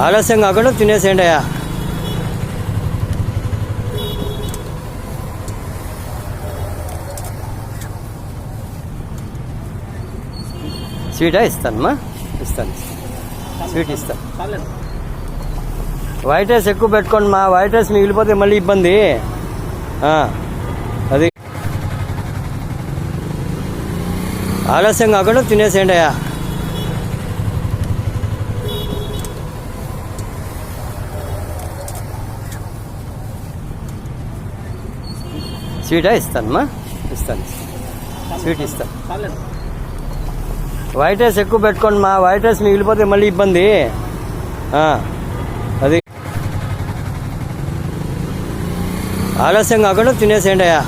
ఆలస్యం కాకుండా తినేసేయండి అయ్యా. స్వీటా ఇస్తానమ్మా, ఇస్తాను, స్వీట్ ఇస్తాను. వైట్ రైస్ ఎక్కువ పెట్టుకోండి మా, వైట్ రైస్ మిగిలిపోతే మళ్ళీ ఇబ్బంది. అది ఆలస్యం కాకుండా తినేసేయండి అయ్యా. స్వీటా ఇస్తానమ్మా, ఇస్తాను, స్వీట్ ఇస్తాను. వైట్ రైస్ ఎక్కువ పెట్టుకోండి మా, వైట్ రైస్ మిగిలిపోతే మళ్ళీ ఇబ్బంది. అది ఆలస్యం కాకుండా తినేసేయండి అయ్యా.